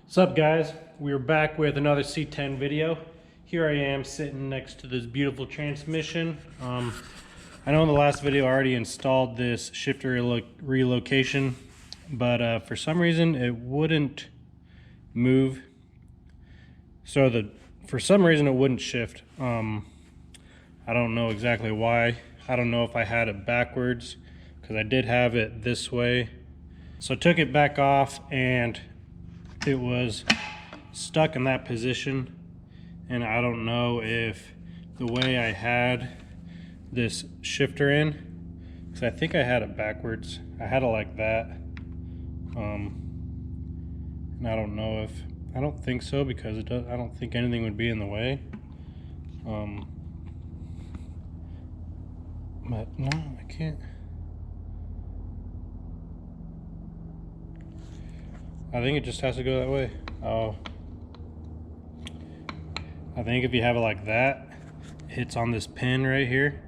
What's up, guys? We're back with another C10 video. Here I am sitting next to this beautiful transmission. I know in the last video I already installed this shifter relocation, but for some reason it wouldn't move. For some reason it wouldn't shift. I don't know exactly why. I don't know if I had it backwards, because I did have it this way. So I took it back off and it was stuck in that position, and I don't know if the way I had this shifter in, because I think I had it backwards. I had it like that, and I don't know if, I don't think so, because it does, I don't think anything would be in the way. But no, I can't. I think it just has to go that way. Oh, I think if you have it like that, it hits on this pin right here,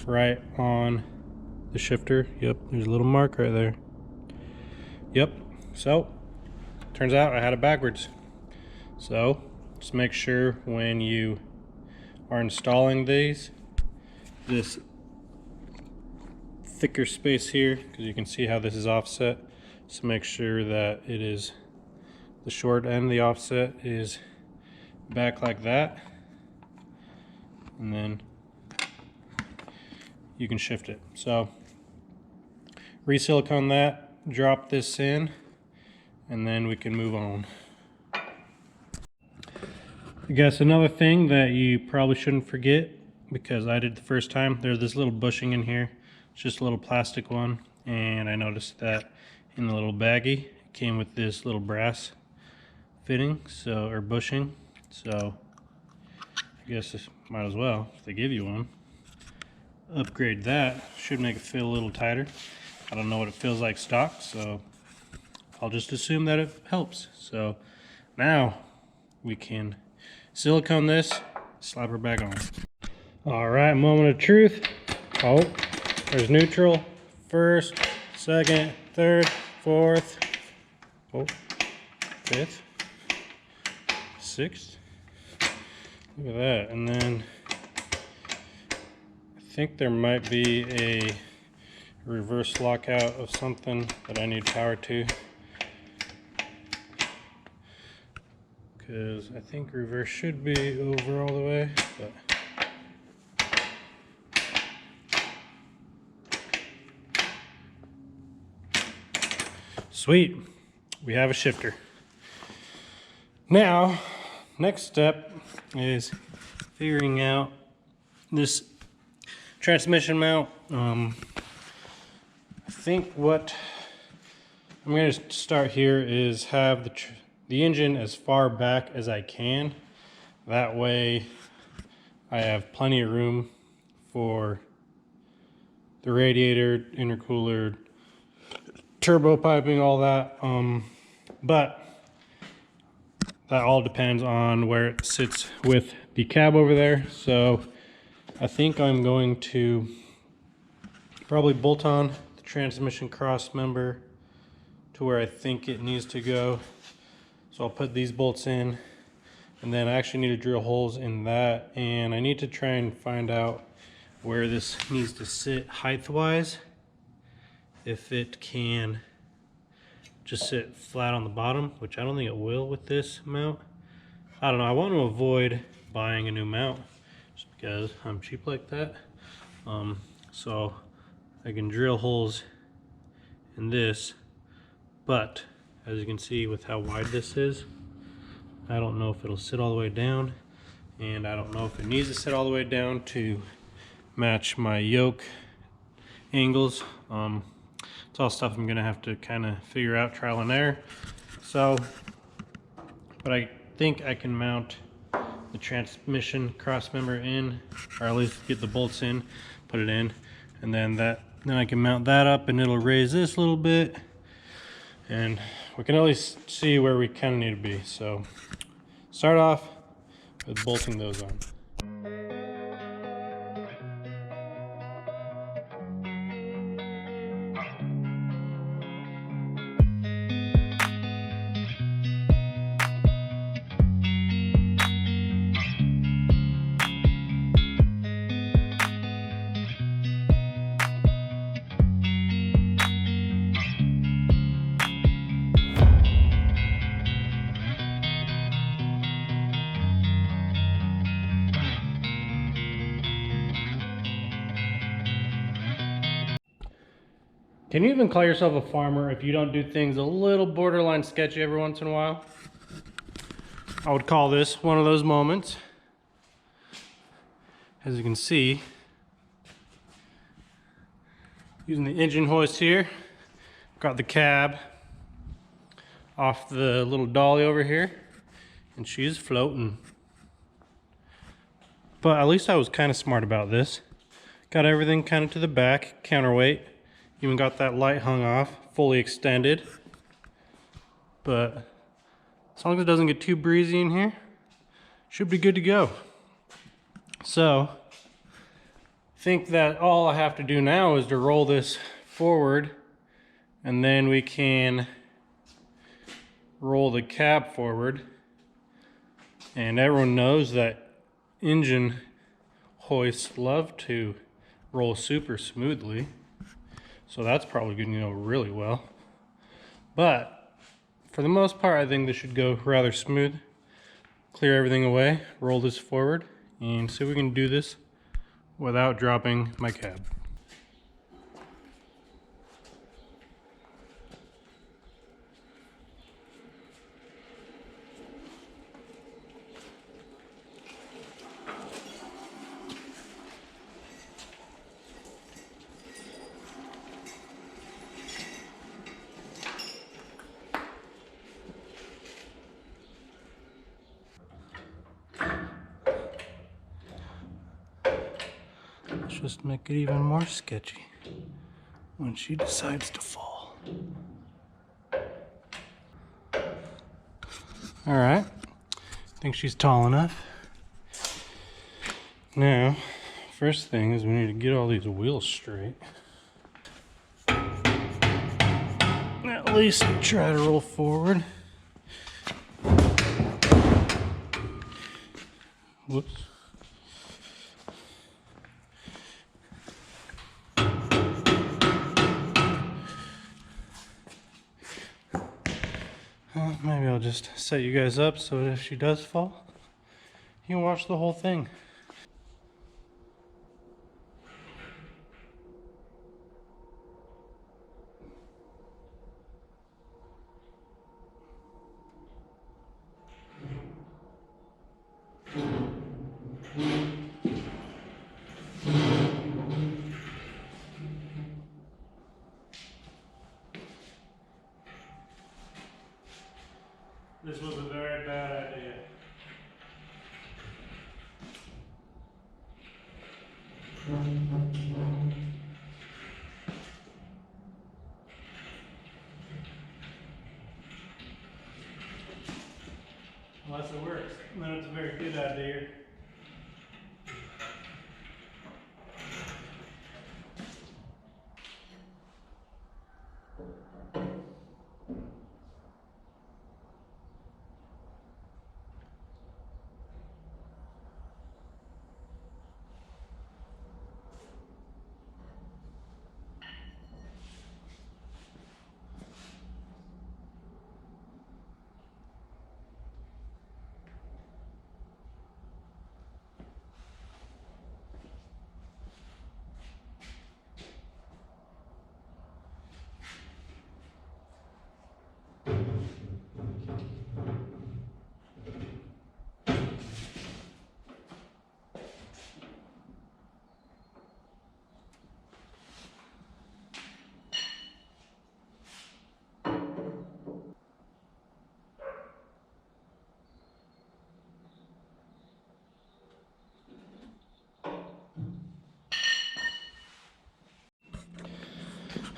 right on the shifter. Yep, there's a little mark right there. Yep, so turns out I had it backwards. So just make sure when you are installing these, this thicker space here, because you can see how this is offset, so make sure that it is, the short end of the offset is back like that, and then you can shift it. So re-silicone that, drop this in, and then we can move on. I guess another thing that you probably shouldn't forget, because I did the first time, there's this little bushing in here. It's just a little plastic one, and I noticed that in the little baggie it came with this little brass fitting, so, or bushing. So I guess this might as well, if they give you one, upgrade that. Should make it fit a little tighter. I don't know what it feels like stock, so I'll just assume that it helps. So now we can silicone this, slap her back on. All right, moment of truth. Oh, there's neutral, first, second, third, fourth, oh, fifth, sixth. Look at that. And then I think there might be a reverse lockout of something that I need power to, because I think reverse should be over all the way, but sweet, we have a shifter. Now, next step is figuring out this transmission mount. I think what I'm going to start here is have the engine as far back as I can. That way I have plenty of room for the radiator, intercooler, turbo piping, all that. But that all depends on where it sits with the cab over there. So I think I'm going to probably bolt on the transmission cross member to where I think it needs to go. So I'll put these bolts in, and then I actually need to drill holes in that, and I need to try and find out where this needs to sit height-wise. If it can just sit flat on the bottom, which I don't think it will with this mount. I don't know, I want to avoid buying a new mount just because I'm cheap like that. So I can drill holes in this, but as you can see with how wide this is, I don't know if it'll sit all the way down, and I don't know if it needs to sit all the way down to match my yoke angles. It's all stuff I'm gonna have to kind of figure out, trial and error. So, but I think I can mount the transmission cross member in, or at least get the bolts in, put it in, and then I can mount that up, and it'll raise this a little bit, and we can at least see where we kind of need to be. So, start off with bolting those on. Can you even call yourself a farmer if you don't do things a little borderline sketchy every once in a while? I would call this one of those moments. As you can see, using the engine hoist here, got the cab off the little dolly over here, and she's floating. But at least I was kind of smart about this. Got everything kind of to the back, counterweight. Even got that light hung off, fully extended. But as long as it doesn't get too breezy in here, should be good to go. So, I think that all I have to do now is to roll this forward, and then we can roll the cab forward. And everyone knows that engine hoists love to roll super smoothly. So that's probably going to go really well. But for the most part, I think this should go rather smooth. Clear everything away, roll this forward, and see if we can do this without dropping my cab. Let's just make it even more sketchy when she decides to fall. All right, I think she's tall enough. Now, first thing is we need to get all these wheels straight. At least try to roll forward. Whoops. Maybe I'll just set you guys up so if she does fall, you can watch the whole thing. This was a very bad idea. Unless it works, then it's a very good idea.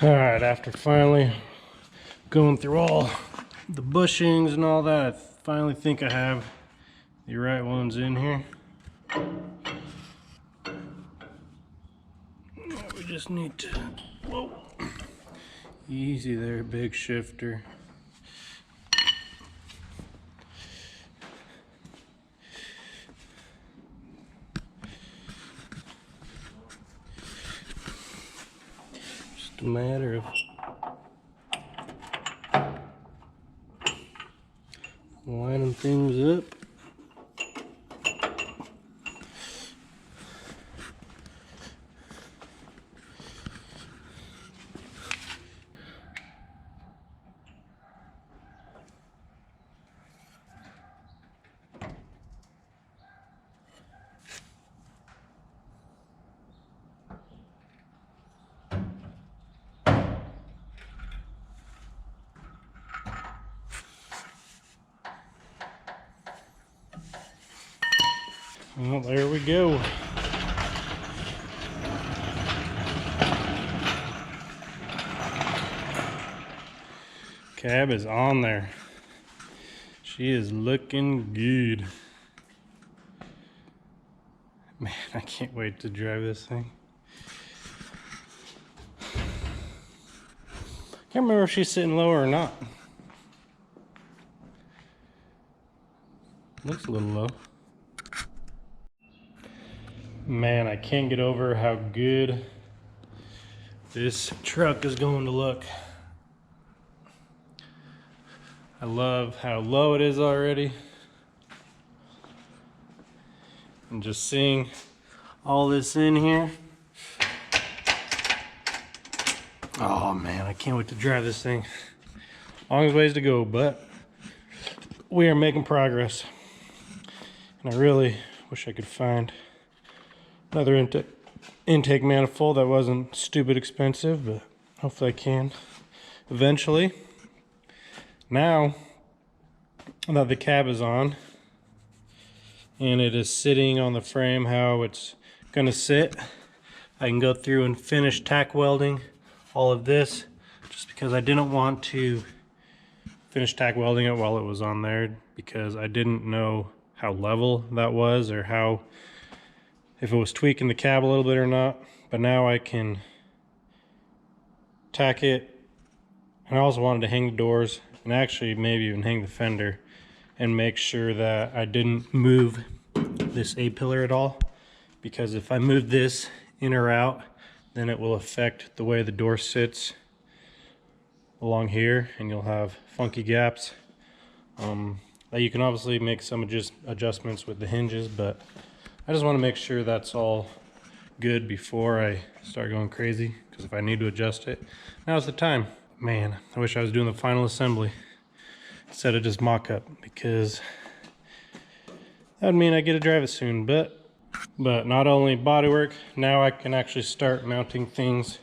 All right, after finally going through all the bushings and all that, I finally think I have the right ones in here. We just need to, whoa, easy there, big shifter. Just a matter of lining things up. Well, there we go. Cab is on there. She is looking good. Man, I can't wait to drive this thing. Can't remember if she's sitting lower or not. Looks a little low. Man, I can't get over how good this truck is going to look. I love how low it is already. And just seeing all this in here. Oh man, I can't wait to drive this thing. Long ways to go, but we are making progress. And I really wish I could find another intake manifold that wasn't stupid expensive, but hopefully I can eventually. Now that the cab is on and it is sitting on the frame how it's gonna sit, I can go through and finish tack welding all of this, just because I didn't want to finish tack welding it while it was on there, because I didn't know how level that was, or how, if it was tweaking the cab a little bit or not. But now I can tack it. And I also wanted to hang the doors, and actually maybe even hang the fender, and make sure that I didn't move this A-pillar at all, because if I move this in or out, then it will affect the way the door sits along here, and you'll have funky gaps. You can obviously make some adjustments with the hinges, but I just want to make sure that's all good before I start going crazy, because if I need to adjust it, now's the time. Man, I wish I was doing the final assembly instead of just mock-up, because that would mean I get to drive it soon. But not only bodywork, now I can actually start mounting things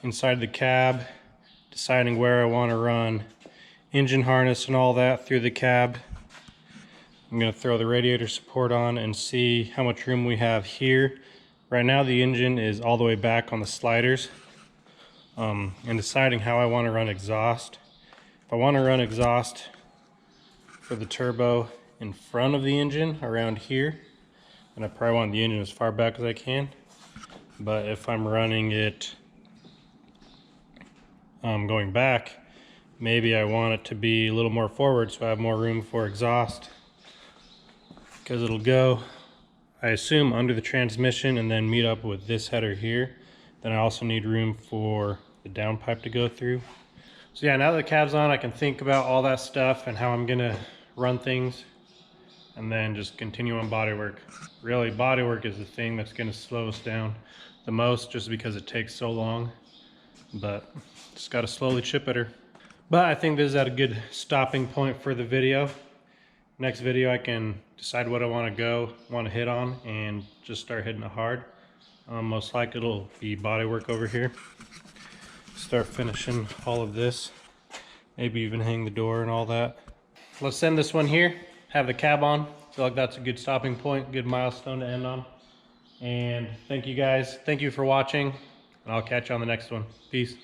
inside the cab, deciding where I want to run engine harness and all that through the cab. I'm going to throw the radiator support on and see how much room we have here. Right now the engine is all the way back on the sliders, and deciding how I want to run exhaust. If I want to run exhaust for the turbo in front of the engine around here, and I probably want the engine as far back as I can. But if I'm running it going back, maybe I want it to be a little more forward so I have more room for exhaust, because it'll go, I assume, under the transmission and then meet up with this header here. Then I also need room for the downpipe to go through. So yeah, now that the cab's on, I can think about all that stuff and how I'm gonna run things, and then just continue on bodywork. Really, bodywork is the thing that's gonna slow us down the most, just because it takes so long. But just gotta slowly chip at her. But I think this is at a good stopping point for the video. Next video I can decide what I want to hit on, and just start hitting it hard. Most likely it'll be bodywork over here. Start finishing all of this. Maybe even hang the door and all that. Let's end this one here. Have the cab on. Feel like that's a good stopping point, good milestone to end on. And thank you guys. Thank you for watching, and I'll catch you on the next one. Peace.